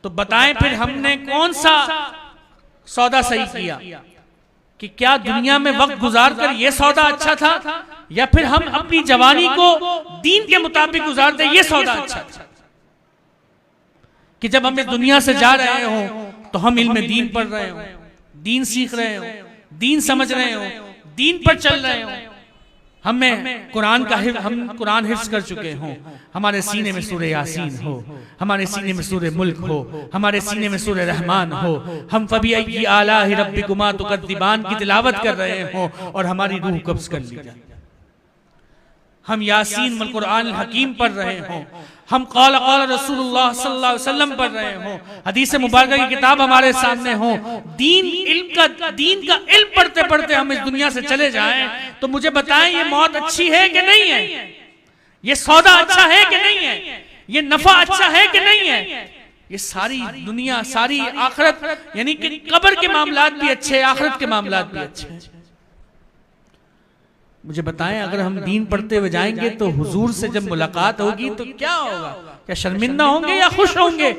तो बताएं फिर हमने कौन सा सौदा सही किया? कि क्या दुनिया में वक्त गुजार कर ये सौदा अच्छा था, या फिर हम अपनी जवानी को दीन के मुताबिक गुजार दे ये सौदा अच्छा था? कि जब हम इस दुनिया से जा रहे हो तो हम इल्म दीन पढ़ रहे हो, दीन सीख रहे हो, दीन समझ रहे हो, दीन पर चल रहे हो, हम कुरान हिफ्ज कर चुके हों, हमारे सीने में सूरह यासीन हो, हमारे सीने में सूरह मुल्क हो, हमारे सीने में सूरह रहमान हो, हम फबी आलाहि रब्बिकुमा तुकद्दिबान की तिलावत कर रहे हो और हमारी रूह कब्ज कर ली जाए, हम यासीन वल कुरान अल हकीम पढ़ रहे हो, हम क़ाल क़ाल रसूलुल्लाह सल्लल्लाहु अलैहि वसल्लम पढ़ रहे हो, हदीस मुबारक की किताब हमारे सामने हो, दीन का इल्म पढ़ते पढ़ते हम इस दुनिया से चले जाएं, तो मुझे बताएं ये मौत अच्छी है कि नहीं है? ये सौदा अच्छा है कि नहीं है? ये नफा अच्छा है कि नहीं है? ये सारी दुनिया, सारी आखिरत, यानी कि कब्र के मामलात भी अच्छे, आखिरत के मामलात भी अच्छे हैं। मुझे बताएं, अगर हम दीन पढ़ते हुए जाएंगे तो हुजूर से जब मुलाकात होगी तो क्या होगा? क्या शर्मिंदा होंगे या खुश होंगे?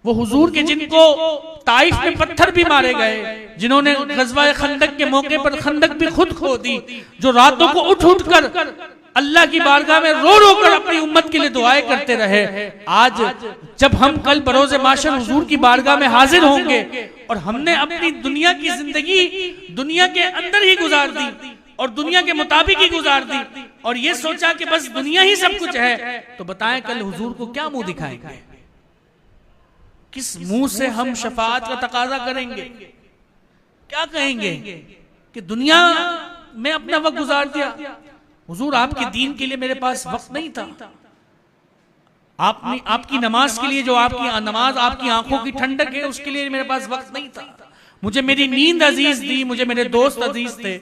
वो हुजूर के जिनको ताइफ में पत्थर भी मारे गए, जिन्होंने गज़वा खंदक के मौके पर खंदक भी खुद खो दी, जो रातों को उठ उठ कर अल्लाह की बारगाह में रो रो कर अपनी उम्मत के लिए दुआएं करते रहे, आज जब हम कल बरोज़े माशर हुजूर की बारगाह में हाजिर होंगे और हमने अपनी दुनिया की जिंदगी दुनिया के अंदर ही गुजार दी और दुनिया के मुताबिक ही गुजार दी और ये सोचा कि बस दुनिया ही सब कुछ है, तो बताएं कल हुजूर को क्या मुंह दिखाएंगे? किस मुंह से हम शफाअत का तकाजा करेंगे? क्या कहेंगे कि दुनिया में अपना वक्त गुजार दिया, हुजूर आपके दीन के लिए मेरे पास वक्त नहीं था, आपकी नमाज के लिए, जो आपकी नमाज आपकी आंखों की ठंडक है, उसके लिए मेरे पास वक्त नहीं था, मुझे मेरी नींद अजीज दी, मुझे मेरे दोस्त अजीज थे,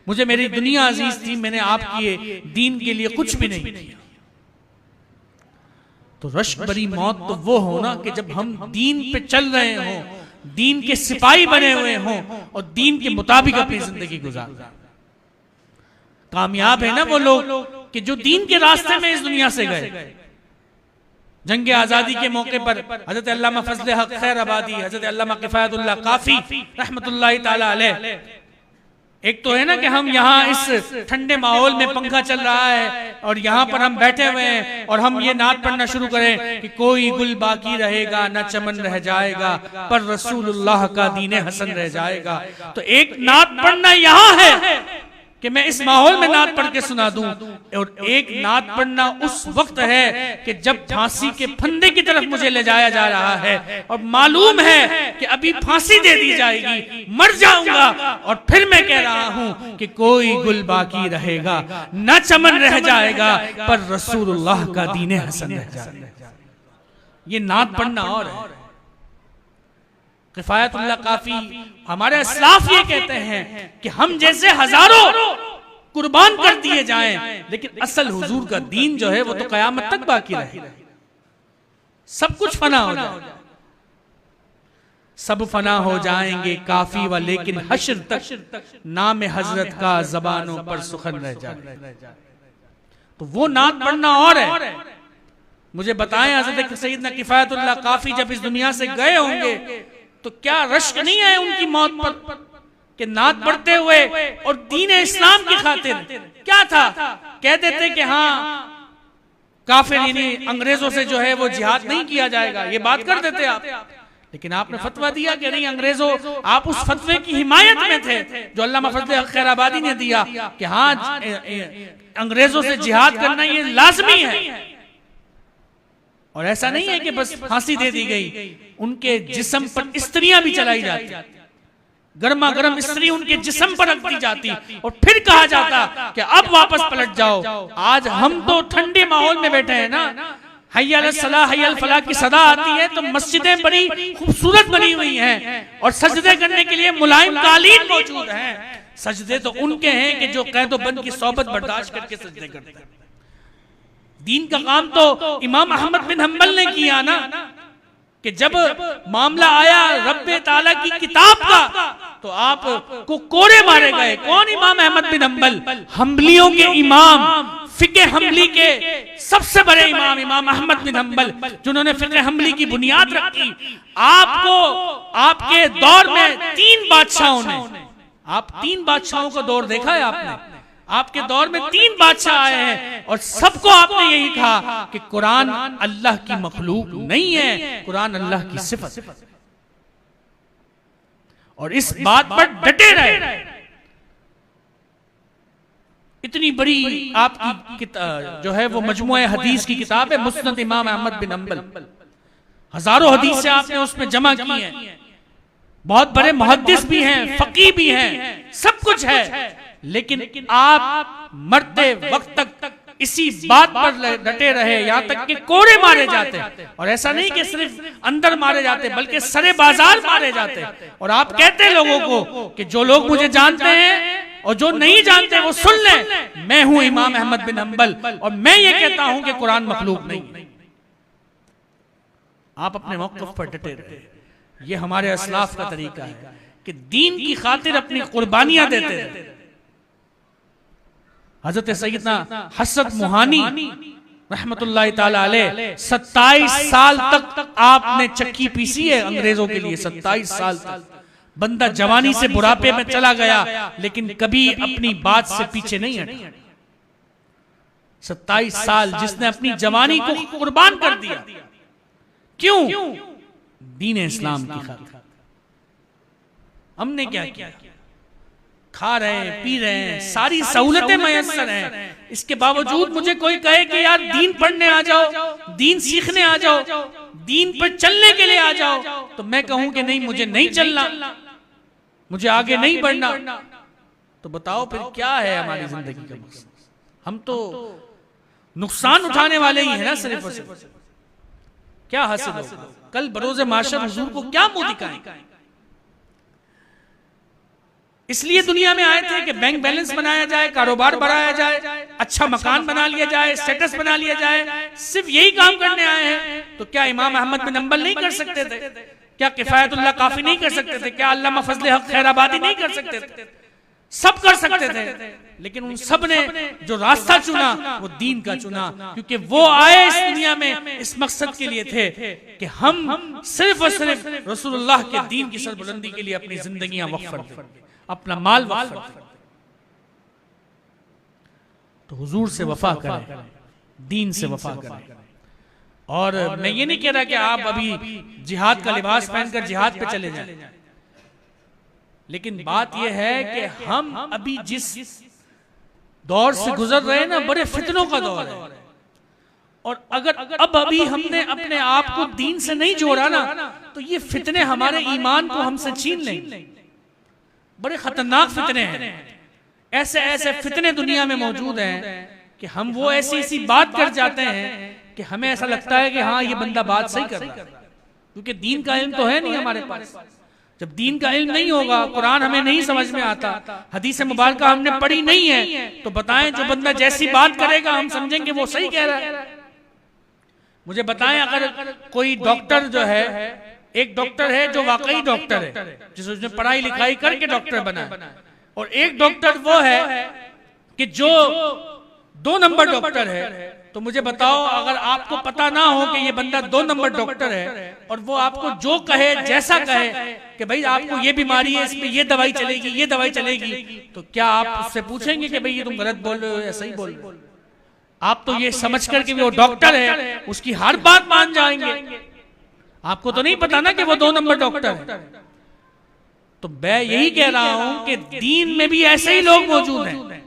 मुझे मेरी दुनिया अजीज थी, मैंने आपके दीन के लिए कुछ भी नहीं किया। तो रश्क भरी मौत तो वो हो ना कि जब हम दीन पे चल रहे हों, दीन के सिपाही बने हुए हों और दीन के मुताबिक अपनी जिंदगी गुजार रहे। कामयाब है ना वो लोग कि जो दीन के रास्ते में इस दुनिया से गए। जंग आजादी के मौके पर हजरत अल्लामा फजल हक खैर आबादी, हजरत अल्लामा किफायतुल्लाह काफी रहमतुल्लाहि ताला अलैह, एक तो है ना कि हम यहाँ इस ठंडे माहौल में पंखा चल रहा है और यहाँ पर हम बैठे हुए हैं और हम ये नात पढ़ना शुरू करें कि कोई गुल बाकी रहेगा न चमन रह जाएगा, पर रसूलुल्लाह का दीन हसन रह जाएगा। तो एक नात पढ़ना यहाँ है कि मैं इस माहौल में नात पढ़ के सुना दूं, और एक नात पढ़ना उस वक्त है कि जब फांसी के फंदे की तरफ मुझे ले जाया जा रहा है और मालूम है कि अभी फांसी दे दी जाएगी, मर जाऊंगा, और फिर मैं कह रहा हूं कि कोई गुल बाकी रहेगा न चमन रह जाएगा, पर रसूलुल्लाह का दीन हसन रह जाएगा। ये नात पढ़ना और है। किफायतुल्लाह काफी हमारे अस्लाफ ये कहते हैं कि हम जैसे हजारों कुर्बान कर दिए जाएं, लेकिन असल हुजूर का दीन जो है वो तो कयामत तक बाकी रहे। सब कुछ फना हो जाए, सब फना हो जाएंगे काफी व लेकिन हश्र तक नाम हजरत का जबानों पर सुखन रह जाए। तो वो नात पढ़ना और है। मुझे बताएं हजरत सैयदना किफायतुल्लाह काफी जब इस दुनिया से गए होंगे तो क्या रश्क नहीं है उनकी मौत पर कि नात पढ़ते हुए और दीन इस्लाम की खातिर क्या था, कह देते कि हाँ काफिर यानी अंग्रेजों से जो है वो जिहाद नहीं किया जाएगा, ये बात कर देते आप। लेकिन आपने फतवा दिया कि नहीं, अंग्रेजों, आप उस फतवे की हिमायत में थे जो अल्लामा फजल हक खैर आबादी ने दिया कि हाँ अंग्रेजों से जिहाद करना ये लाजमी है। और ऐसा नहीं है कि बस फांसी दे दी गई, उनके जिस्म पर स्त्रियां भी चलाई जाती, गर्मा गर्म स्त्री उनके जिस्म पर रख दी जाती और फिर कहा जाता कि अब वापस पलट जाओ। आज हम तो ठंडे माहौल में बैठे हैं ना, हय्या अलस सलाह हय्या अल फलाह की सदा आती है तो मस्जिदें बड़ी खूबसूरत बनी हुई हैं और सजदे करने के लिए मुलायम कालीन मौजूद हैं। सजदे तो उनके हैं कि जो कैदो बंद की सोबत बर्दाश्त करके सजदे करते हैं। दीन का काम तो इमाम अहमद बिन हम्बल ने किया ना, कि जब मामला आया रब्बे ताला की किताब का तो आप को कोड़े मारे गए। कौन? इमाम अहमद बिन हम्बल, हम्बलियों के इमाम, फिके हम्बली के सबसे बड़े इमाम इमाम अहमद बिन हम्बल, जिन्होंने फिके हम्बली की बुनियाद रखी। आपको आपके दौर में 3 बादशाहों ने, आप 3 बादशाहों का दौर देखा है आपने? आपके दौर में 3 बादशाह आए हैं और सबको आपने यही कहा कि कुरान अल्लाह की मखलूक नहीं है, कुरान अल्लाह की सिफत है। और इस बात पर डटे रहे। इतनी बड़ी आपकी जो है वो मजमुआ हदीस की किताब है मुस्नद इमाम अहमद बिन हम्बल। हजारों हदीस से आपने उसमें जमा की है। बहुत बड़े मुहद्दिस भी हैं, फकीह भी हैं, सब कुछ है, लेकिन आप मरते वक्त तक इसी बात पर डटे रहे, यहां तक कि कोड़े मारे जाते। और ऐसा नहीं कि सिर्फ अंदर मारे जाते, बल्कि सरे बाजार मारे जाते। और आप कहते लोगों को कि जो लोग मुझे जानते हैं और जो नहीं जानते वो सुन लें, मैं हूं इमाम अहमद बिन हम्बल और मैं ये कहता हूं कि कुरान मखलूक नहीं। आप अपने मौक़िफ़ पर डटे रहे। ये हमारे असलाफ का तरीका है कि दीन की खातिर अपनी कुर्बानियां देते रहे। हजरत सैयदना हसरत मुहानी रहमतुल्लाह ताला अलैह 27 साल तक आपने चक्की पीसी है अंग्रेजों के लिए। 27 साल तक बंदा जवानी से बुढ़ापे में चला गया, लेकिन कभी अपनी बात से पीछे नहीं हटा। 27 साल जिसने अपनी जवानी को कुर्बान कर दिया। क्यों? दीन इस्लाम की खातिर। हमने क्या किया? खा रहे हैं, पी रहे हैं, सारी सहूलतें मयस्सर हैं, इसके बावजूद मुझे कोई कहे कि यार दीन पढ़ने आ जाओ, दीन सीखने आ जाओ, दीन पर चलने के लिए आ जाओ, तो मैं कहूं कि नहीं, मुझे नहीं चलना, मुझे आगे नहीं बढ़ना। तो बताओ फिर क्या है हमारी जिंदगी का मकसद? हम तो नुकसान उठाने वाले ही हैं ना सिर्फ और सिर्फ। क्या हासिल होगा? कल बरोज़े माशर हुजूर को क्या मुंह दिखाएं? इसलिए दुनिया में आए थे कि बैंक बैलेंस बनाया जाए, कारोबार बढ़ाया जाए, अच्छा मकान बना लिया जाए, स्टेटस बना लिया जाए। सिर्फ यही काम करने आए हैं। तो क्या इमाम अहमद बिन हम्बल नहीं कर सकते थे? क्या किफायतुल्लाह काफी नहीं कर सकते थे? क्या अल्लामा फजले हक खैराबादी नहीं कर सकते थे? सब कर सकते थे, लेकिन उन सब ने जो रास्ता चुना वो दीन का चुना, क्योंकि वो आए इस दुनिया में इस मकसद के लिए थे कि हम सिर्फ और सिर्फ रसूलुल्लाह के दीन की सरबुलंदी के लिए अपनी जिंदगियां वक्फ कर दें, अपना माल वक्फ कर दें। तो हुजूर से वफा करें, दीन से वफा करें। और मैं ये नहीं कह रहा कि आप अभी जिहाद का लिबास पहनकर जिहाद पे चले जाएं, लेकिन बात यह है कि हम अभी जिस दौर से गुजर रहे हैं ना, बड़े फितनों का दौर है। और अगर अब अभी हमने अपने आप को दीन से नहीं जोड़ा ना, तो ये फितने हमारे ईमान को हमसे छीन लेंगे। बड़े खतरनाक फितने हैं। ऐसे ऐसे फितने दुनिया में मौजूद हैं कि हम वो ऐसी ऐसी बात कर जाते हैं कि हमें ऐसा लगता है कि हाँ ये बंदा बात सही कर रहा है, क्योंकि दीन का इल्म तो है नहीं हमारे पास। जब दीन का इल्म नहीं होगा, कुरान हमें नहीं समझ में आता, हदीस मुबारक हमने पढ़ी नहीं है, तो बताएं जो बंदा जैसी बात करेगा हम समझेंगे वो सही कह रहा है। मुझे बताएं, अगर कोई डॉक्टर जो है, एक डॉक्टर है जो वाकई डॉक्टर है, जिसने पढ़ाई लिखाई करके डॉक्टर बना है, और एक डॉक्टर वो है कि जो 2 नंबर डॉक्टर है। तो मुझे बताओ, अगर आपको पता ना हो कि ये बंदा 2 नंबर डॉक्टर है और वो आपको जो कहे, जैसा कहे कि भाई आपको ये बीमारी है, इसमें ये दवाई चलेगी, ये दवाई चलेगी, तो क्या आप उससे पूछेंगे कि भाई ये तुम गलत बोल रहे हो या सही बोल रहे हो? आप तो ये समझ कर कि वो डॉक्टर है उसकी हर बात मान जाएंगे। आपको तो नहीं पता ना कि वो 2 नंबर डॉक्टर है। तो मैं यही कह रहा हूं कि दीन में भी ऐसे ही लोग मौजूद हैं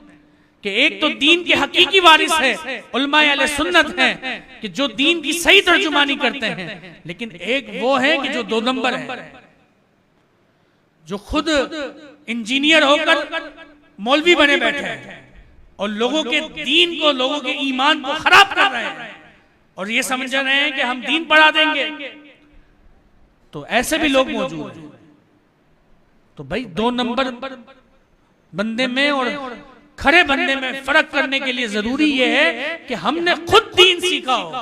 कि एक तो दीन के हकीकी वारिस है, उलमाए अहले सुन्नत हैं कि जो दीन की सही तर्जुमानी करते हैं, लेकिन एक वो है कि जो 2 नंबर है, जो खुद इंजीनियर होकर मौलवी बने बैठे हैं और लोगों के दीन को, लोगों के ईमान को खराब कर रहे हैं और ये समझ रहे हैं कि हम दीन पढ़ा देंगे। तो ऐसे भी लोग मौजूद हैं। तो भाई 2 नंबर बंदे में और खरे बंदे में फर्क करने के लिए जरूरी यह है कि हमने खुद दीन सीखा हो,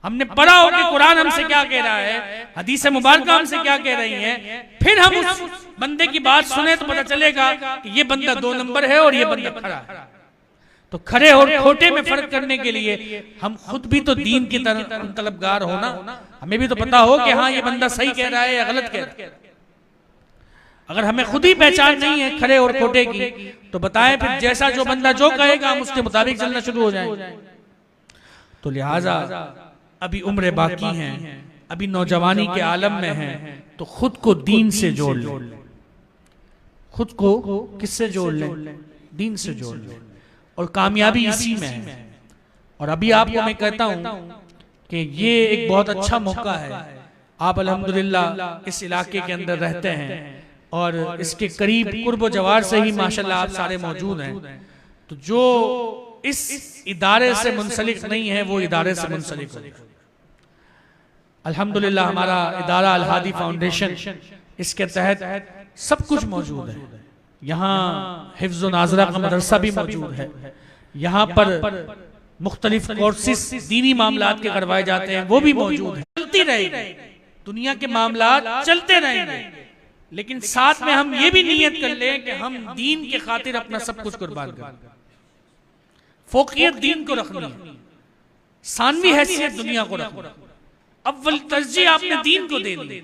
हमने पढ़ा हो कि कुरान हमसे क्या कह रहा है, हदीस मुबारक हमसे क्या कह रही है, फिर हम उस बंदे की बात सुने तो पता चलेगा कि ये बंदा 2 नंबर है और ये बंदा खरा है। तो खरे और खोटे में फर्क करने के लिए हम खुद भी तो दीन की तरफ तलबगार हो ना, हमें भी तो पता हो कि हाँ ये बंदा सही कह रहा है या गलत कह रहा है। अगर हमें खुद ही पहचान नहीं है खरे और खोटे की, तो बताएं फिर जैसा जो बंदा जो कहेगा हम उसके मुताबिक चलना शुरू हो जाए। तो लिहाजा अभी उम्र बाकी है, अभी नौजवानी के आलम में है, तो खुद को दीन से जोड़ ले। खुद को किससे जोड़ ले? दीन से जोड़ ले, और कामयाबी इसी में है। और अभी आपको मैं कहता हूं कि ये एक बहुत अच्छा मौका है। आप अल्हम्दुलिल्लाह इस इलाके के अंदर रहते हैं और इसके करीब कुर्ब जवार से ही माशाल्लाह आप सारे मौजूद हैं। तो जो इस इदारे से मुंसलिक नहीं है वो इदारे से मुंसलिक हो। अल्हम्दुलिल्लाह हमारा इदारा अल हादी फाउंडेशन, इसके तहत सब कुछ मौजूद है। यहाँ हिफ्ज़ व नाज़रा का मदरसा भी मौजूद है। यहाँ पर मुख्तलिफ कोर्सेस दीनी मामलात के करवाए जाते हैं, वो भी मौजूद है। चलती रहेगी, दुनिया के मामलात चलते रहेंगे, लेकिन साथ में हम ये भी नियत कर लें कि हम दीन के खातिर अपना सब कुछ कुर्बान करें। फोकियत दीन को रखनी है, सानवी हैसियत दुनिया को रखनी है, अव्वल तरजीह आपने दीन को दे दी।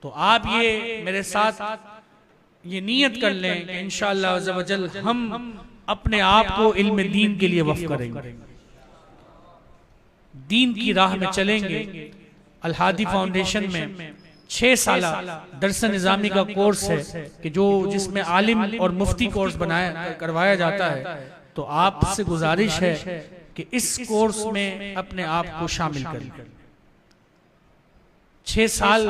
तो आप ये मेरे साथ ये नियत कर लें कि इंशाअल्लाह अज़्ज़ व जल हम अपने आप को इल्म दीन के लिए वफ़ करेंगे, दीन की राह में चलेंगे। अल हादी फाउंडेशन में 6 साल दरस निज़ामी का कोर्स है कि जिसमें आलिम और मुफ्ती कोर्स करवाया जाता है। तो आपसे गुजारिश है कि इस कोर्स में अपने आप को शामिल करें। 6 साल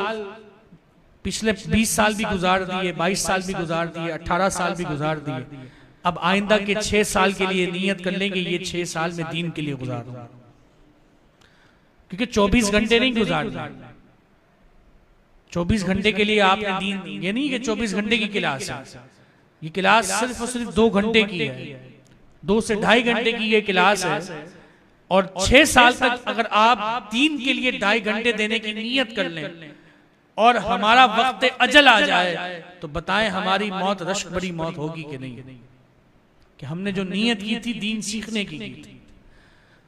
पिछले 20 साल भी गुजार दिए, 22 साल भी गुजार दिए, 18 साल भी गुजार दिए। अब आइंदा के 6 साल के लिए नियत कर लेंगे ये 6 साल में दीन के लिए गुजारूंगा, क्योंकि 24 घंटे नहीं गुजारना। 24 घंटे के लिए आपने दीन, ये नहीं कि 24 घंटे की क्लास है, ये क्लास सिर्फ और सिर्फ 2 घंटे की है, 2 से 2.5 घंटे की ये क्लास है। और 6 साल तक अगर आप दीन के लिए 2.5 घंटे देने की नियत कर लें और हमारा वक्त अजल आ जाए, तो बताएं हमारी मौत रश्क बड़ी मौत होगी कि नहीं? कि हमने जो नियत की थी दीन सीखने की थी।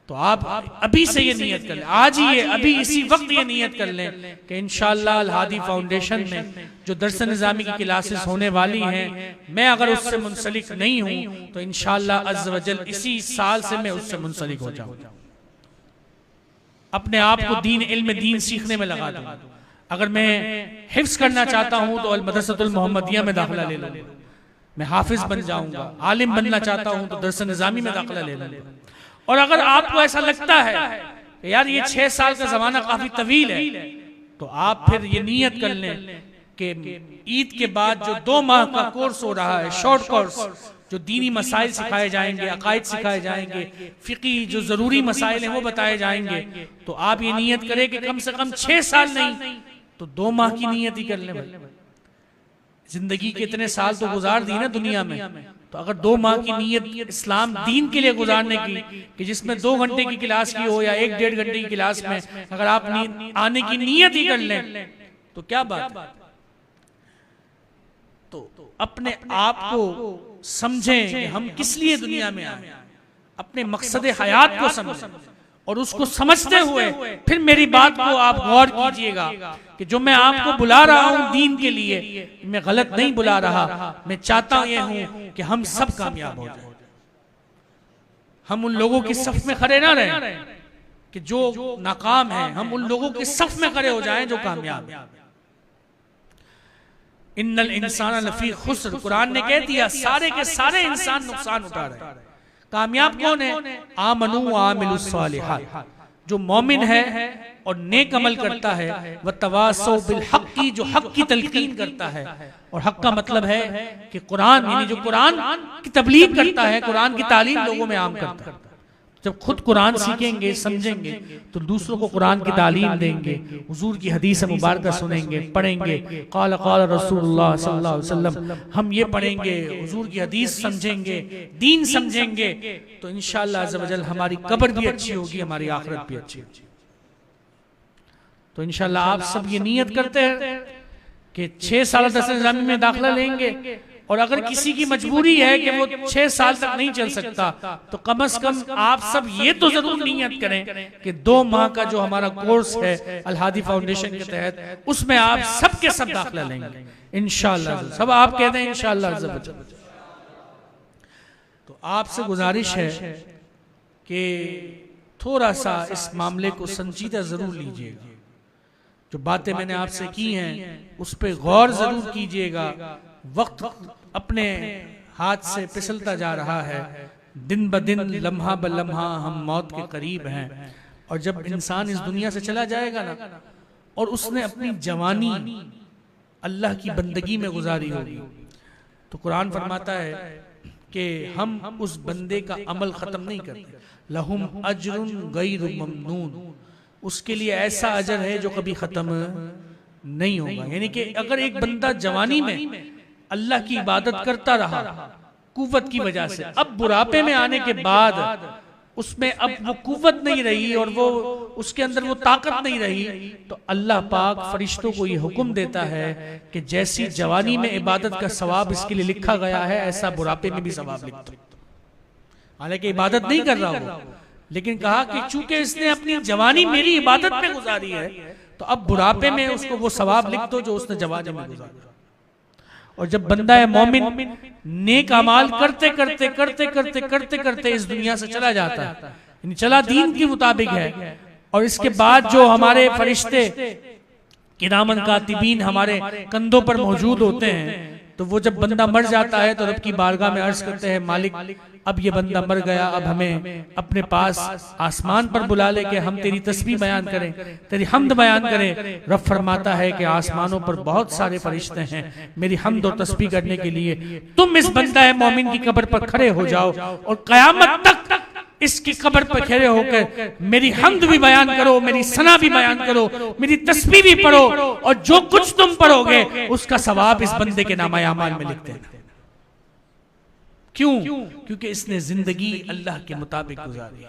तो आप अभी से ये नियत कर लें, आज ही अभी इसी वक्त ये नियत कर लें कि इंशाअल्लाह अल हादी फाउंडेशन में जो दरस निज़ामी की क्लासेस होने वाली हैं, मैं अगर उससे मुंसलिक नहीं हूं तो इंशाअल्लाह अज़्ज़ व जल इसी साल से मैं उससे मुंसलिक हो जाऊं, अपने आप को दीन इल्म दीन सीखने में लगा दूं। अगर मैं हिफ्ज़ करना चाहता हूं तो अल मदरसतुल मोहम्मदिया में दाखिला ले लूं, मैं हाफिज बन जाऊंगा। आलिम बनना चाहता हूं तो दरस निज़ामी में दाखिला ले लूं। और अगर आपको ऐसा लगता है कि यार ये 6 साल का जमाना काफी तवील है, तो आप फिर ये नियत कर लें कि ईद के बाद जो 2 माह का कोर्स हो रहा है, शॉर्ट कोर्स, जो दीनी मसाइल सिखाए जाएंगे, अकायद सिखाए जाएंगे, फिकी जो जरूरी मसाइल हैं वो बताए जाएंगे, तो आप ये नियत करें कि कम से कम 6 साल नहीं तो 2 माह की नियत ही कर लें। जिंदगी के इतने साल तो गुजार दी ना दुनिया में, तो अगर 2 माह की नियत इस्लाम दीन के लिए गुजारने की, कि जिसमें 2 घंटे की क्लास की हो या 1-1.5 घंटे की क्लास में अगर आप आने की नियत ही कर लें तो क्या बात। तो अपने आप को समझें कि हम किस लिए दुनिया में आए, अपने मकसद हयात को समझें, और उसको समझते हुए फिर मेरी बात को आप गौर कीजिएगा कि जो मैं आपको बुला रहा हूं दीन के लिए, मैं गलत नहीं बुला रहा। मैं चाहता ये हूं कि हम सब कामयाब हो जाएं, हम उन लोगों की सफ में खड़े ना रहें कि जो नाकाम हैं, हम उन लोगों की सफ में खड़े हो जाएं जो कामयाब हैं। इन्नल इंसान लफी खुस्र, कुरान ने कह दिया सारे के सारे इंसान नुकसान उठा रहे हैं। कामयाब कौन है? आमनू व आमिलुस सालिहात, जो मोमिन है और नेक अमल करता है, व तवासौ बिल हक की, जो हक की तलकीन करता है। और हक का मतलब है कि कुरान, यानी जो कुरान की तबलीग करता है, कुरान की तालीम लोगों में आम करता है। जब खुद कुरान सीखेंगे, समझेंगे, तो दूसरों को कुरान की तालीम देंगे, हुजूर की हदीस मुबारक सुनेंगे, पढ़ेंगे, क़ाल क़ाल रसूलुल्लाह सल्लल्लाहु अलैहि वसल्लम, हम ये पढ़ेंगे, हुजूर की हदीस समझेंगे, दीन समझेंगे, तो इंशाअल्लाह अज़्ज़ व जल हमारी कब्र भी अच्छी होगी, हमारी आखिरत भी अच्छी होगी। तो इंशाल्लाह आप सब ये नियत करते हैं कि 6 साल दरस निज़ामी में दाखिला लेंगे, और अगर किसी की मजबूरी है कि वो 6 साल तक नहीं चल सकता, तो कम से कम आप सब ये तो जरूर नियत करें कि 2 माह का जो हमारा कोर्स है अल हादी फाउंडेशन के तहत, उसमें आप सब के सब दाखिला लेंगे इंशाल्लाह। सब आप कहते हैं इंशाल्लाह। तो आपसे गुजारिश है कि थोड़ा सा इस मामले को संजीदा जरूर लीजिएगा। जो बातें मैंने आपसे की हैं उस पर गौर जरूर कीजिएगा। वक्त अपने हाथ से फिसलता जा रहा है, दिन ब दिन, लम्हा ब लम्हा हम मौत के करीब हैं। और जब इंसान इस दुनिया से चला जाएगा ना, और उसने अपनी जवानी अल्लाह की बंदगी में गुजारी होगी, तो कुरान फरमाता है कि हम उस बंदे का अमल खत्म नहीं करते। लहुम अजरुन गैरु ममनून, उसके लिए ऐसा अजर है जो कभी खत्म नहीं होगा। यानी कि अगर एक बंदा जवानी में अल्लाह की इबादत करता रहा कुव्वत की वजह से, अब बुढ़ापे में आने के बाद उसमें अब वो कुव्वत नहीं रही और वो उसके अंदर वो ताकत नहीं रही, तो अल्लाह पाक फरिश्तों को ये हुक्म देता है कि जैसी जवानी में इबादत का सवाब इसके लिए लिखा गया है, ऐसा बुढ़ापे में भी सवाब लिख दो। हालांकि इबादत नहीं कर रहा हो, लेकिन कहा कि चूंकि इसने अपनी जवानी मेरी इबादत में गुजारी है, तो अब बुढ़ापे में उसको वो सवाब लिख दो जो उसने जवानी में गुजारा। और जब बंदा है मोमिन नेक अमाल करते करते करते करते करते करते इस दुनिया से चला जाता है, यानी चला दीन के मुताबिक है, और इसके बाद जो हमारे फरिश्ते किरामन कातिबीन हमारे कंधों पर मौजूद होते हैं, तो वो जब बंदा मर जाता है तो रब की बारगाह में अर्ज करते हैं, मालिक अब ये बंदा मर गया, अब हमें अपने पास आसमान पर बुला ले कि हम तेरी तस्बीह बयान करें, तेरी हमद बयान करें। रब फरमाता है कि आसमानों पर बहुत सारे फरिश्ते हैं मेरी हमद और तस्बीह करने के लिए, तुम इस बंदा है मोमिन की कब्र पर खड़े हो जाओ और कयामत तक इसकी कब्र पर खड़े होकर मेरी हमद भी बयान करो, मेरी सना भी बयान करो, मेरी तस्बीह भी पढ़ो, और जो कुछ तुम पढ़ोगे उसका सवाब इस बंदे के नामा अमाल में लिखते हैं। क्यों? क्योंकि इसने जिंदगी अल्लाह के मुताबिक गुजारी।